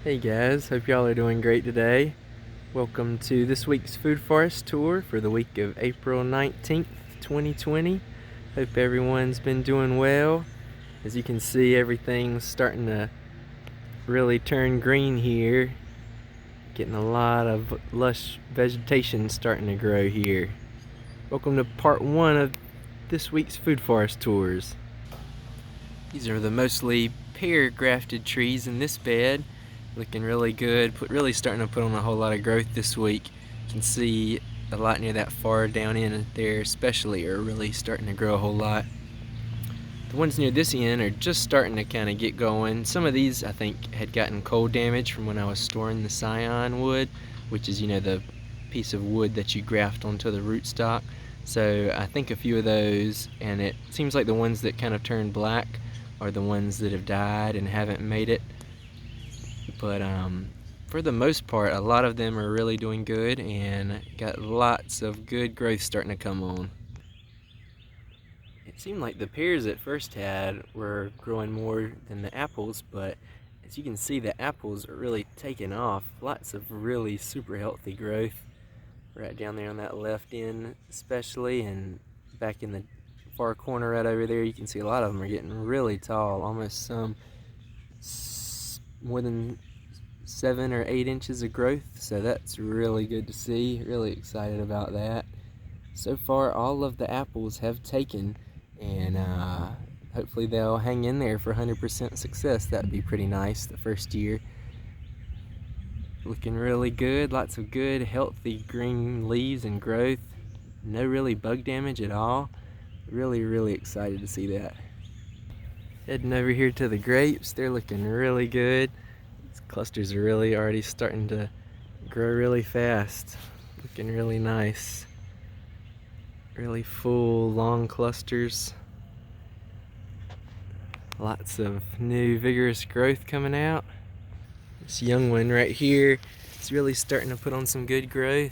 Hey guys, hope y'all are doing great today. Welcome to this week's Food Forest Tour for the week of April 19th, 2020. Hope everyone's been doing well. As you can see, everything's starting to really turn green here. Getting a lot of lush vegetation starting to grow here. Welcome to part one of this week's Food Forest Tours. These are the mostly pear grafted trees in this bed. Looking really good, really starting to put on a whole lot of growth this week. You can see a lot near that far down in there especially are really starting to grow a whole lot. The ones near this end are just starting to kind of get going. Some of these I think had gotten cold damage from when I was storing the scion wood, which is, you know, the piece of wood that you graft onto the rootstock. So I think a few of those, and it seems like the ones that kind of turned black are the ones that have died and haven't made it. But for the most part, a lot of them are really doing good and got lots of good growth starting to come on. It seemed like the pears at first had were growing more than the apples, but as you can see, the apples are really taking off. Lots of really super healthy growth right down there on that left end especially, and back in the far corner right over there you can see a lot of them are getting really tall, almost some more than 7 or 8 inches of growth, so that's really good to see. Really excited about that. So far all of the apples have taken, and hopefully they'll hang in there for 100% success. That'd be pretty nice the first year. Looking really good, lots of good healthy green leaves and growth. No really bug damage at all. Really excited to see that. Heading over here to the grapes, they're looking really good. These clusters are really already starting to grow really fast. Looking really nice. Really full, long clusters. Lots of new vigorous growth coming out. This young one right here is really starting to put on some good growth.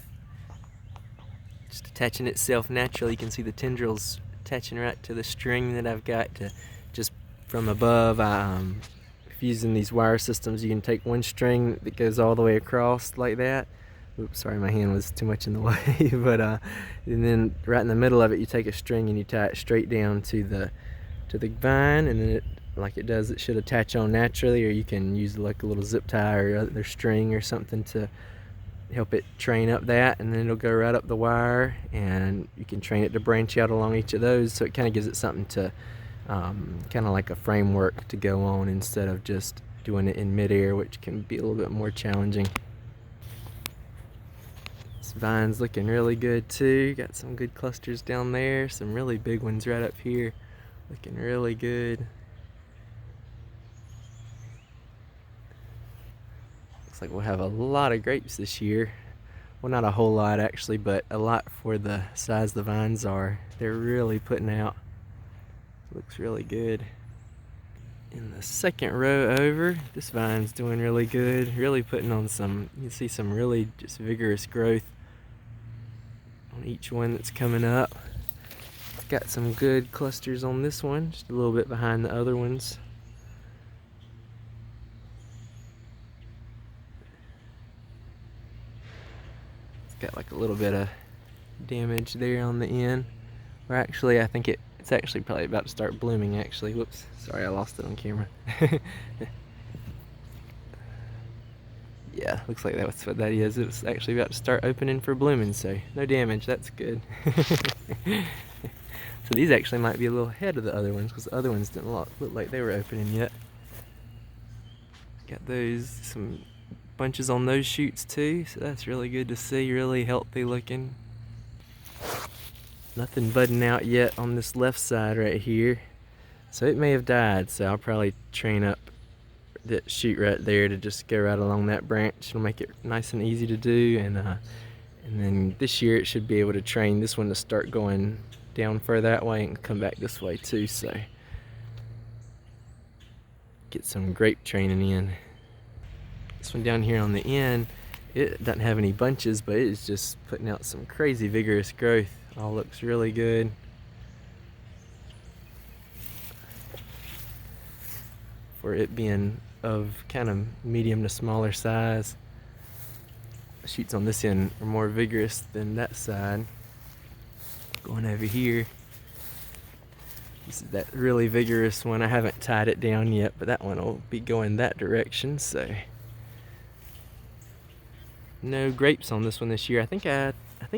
Just attaching itself naturally. You can see the tendrils attaching right to the string that I've got to just from above. Using these wire systems, you can take one string that goes all the way across like that. Oops, sorry, my hand was too much in the way. But and then right in the middle of it, you take a string and you tie it straight down to the vine, and then it, like it does, it should attach on naturally, or you can use like a little zip tie or other string or something to help it train up that, and then it'll go right up the wire, and you can train it to branch out along each of those, so it kind of gives it something to kind of like a framework to go on instead of just doing it in midair, which can be a little bit more challenging. This vine's looking really good too. Got some good clusters down there, some really big ones right up here. Looking really good. Looks like we'll have a lot of grapes this year. Well, not a whole lot actually, but a lot for the size the vines are. They're really putting out. Looks really good. In the second row over, this vine's doing really good. Really putting on some, you can see some really just vigorous growth on each one that's coming up. It's got some good clusters on this one, just a little bit behind the other ones. It's got like a little bit of damage there on the end. Or actually, I think it's actually probably about to start blooming actually. Whoops, sorry, I lost it on camera. Yeah, looks like that's what that is. It's actually about to start opening for blooming, so no damage, that's good. So these actually might be a little ahead of the other ones, because the other ones didn't look like they were opening yet. Got those, some bunches on those shoots too, so that's really good to see, really healthy looking. Nothing budding out yet on this left side right here, so it may have died, so I'll probably train up that shoot right there to just go right along that branch. It'll make it nice and easy to do, and then this year it should be able to train this one to start going down further that way and come back this way too, so get some grape training in. This one down here on the end, it doesn't have any bunches, but it is just putting out some crazy vigorous growth. All looks really good. For it being of kind of medium to smaller size. The shoots on this end are more vigorous than that side. Going over here, this is that really vigorous one. I haven't tied it down yet, but that one will be going that direction. So no grapes on this one this year. I think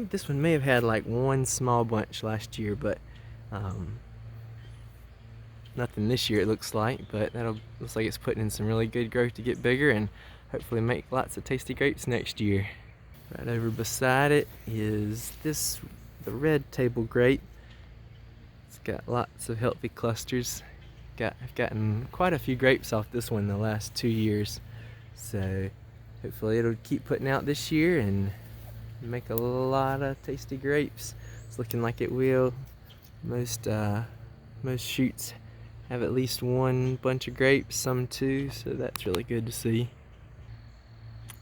this one may have had like one small bunch last year, but nothing this year it looks like. But looks like it's putting in some really good growth to get bigger and hopefully make lots of tasty grapes next year. Right over beside it is the red table grape. It's got lots of healthy clusters. I've gotten quite a few grapes off this one the last 2 years, so hopefully it'll keep putting out this year and make a lot of tasty grapes. It's looking like it will. Most shoots have at least one bunch of grapes, some two, so that's really good to see.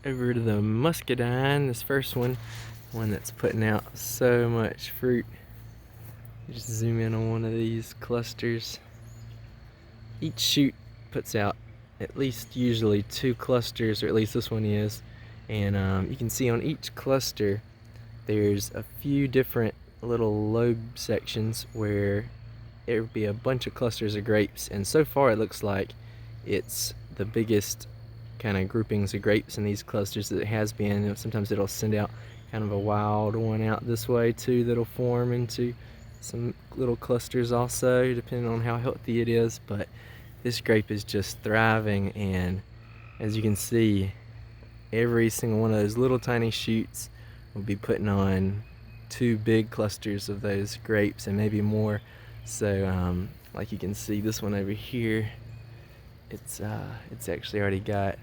Over to the muscadine, this first one that's putting out so much fruit. Just zoom in on one of these clusters. Each shoot puts out at least usually 2 clusters, or at least this one is, and you can see on each cluster there's a few different little lobe sections where there would be a bunch of clusters of grapes, and so far it looks like it's the biggest kind of groupings of grapes in these clusters that it has been. You know, sometimes it'll send out kind of a wild one out this way too that'll form into some little clusters also, depending on how healthy it is. But this grape is just thriving, and as you can see, every single one of those little tiny shoots will be putting on 2 big clusters of those grapes and maybe more. So like you can see, this one over here, it's actually already got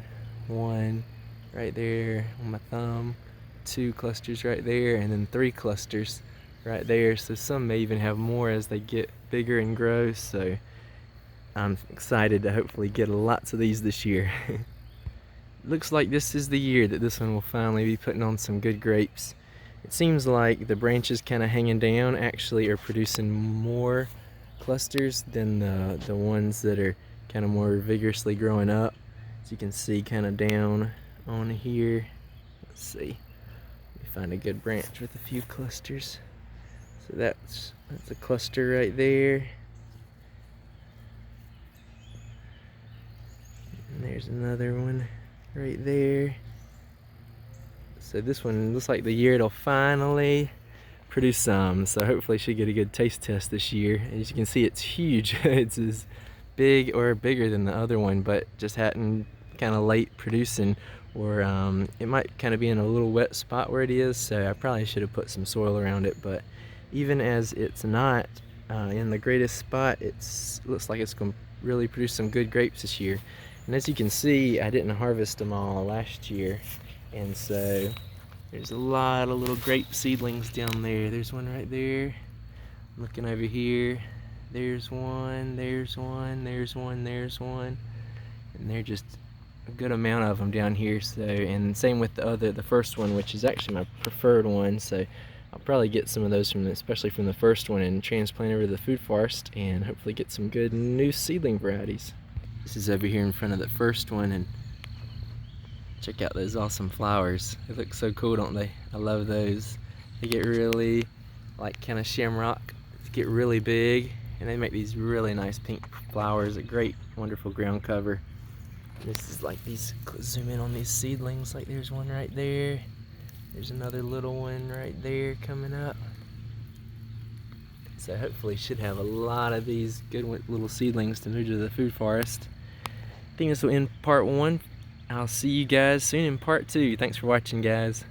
1 right there on my thumb, 2 clusters right there, and then 3 clusters right there. So some may even have more as they get bigger and grow. So I'm excited to hopefully get lots of these this year. Looks like this is the year that this one will finally be putting on some good grapes. It seems like the branches kind of hanging down actually are producing more clusters than the ones that are kind of more vigorously growing up. As you can see, kind of down on here. Let's see. Let me find a good branch with a few clusters. So that's a cluster right there. And there's another one right there. So this one looks like the year it'll finally produce some. So hopefully she'll get a good taste test this year. As you can see, it's huge. It's as big or bigger than the other one, but just hadn't kind of late producing, or it might kind of be in a little wet spot where it is. So I probably should have put some soil around it. But even as it's not in the greatest spot, it looks like it's going to really produce some good grapes this year. And as you can see, I didn't harvest them all last year, and so there's a lot of little grape seedlings down there. There's one right there. Looking over here, there's one, there's one, there's one, there's one, and they're just a good amount of them down here. So, and same with the first one, which is actually my preferred one. So I'll probably get some of those especially from the first one, and transplant over to the food forest and hopefully get some good new seedling varieties. This is over here in front of the first one, and check out those awesome flowers. They look so cool, don't they? I love those. They get really, like, kind of shamrock, get really big, and they make these really nice pink flowers. A great, wonderful ground cover. This is like these, zoom in on these seedlings, like there's one right there. There's another little one right there coming up. So hopefully should have a lot of these good little seedlings to move to the food forest. I think this will end part 1. I'll see you guys soon in part 2. Thanks for watching, guys.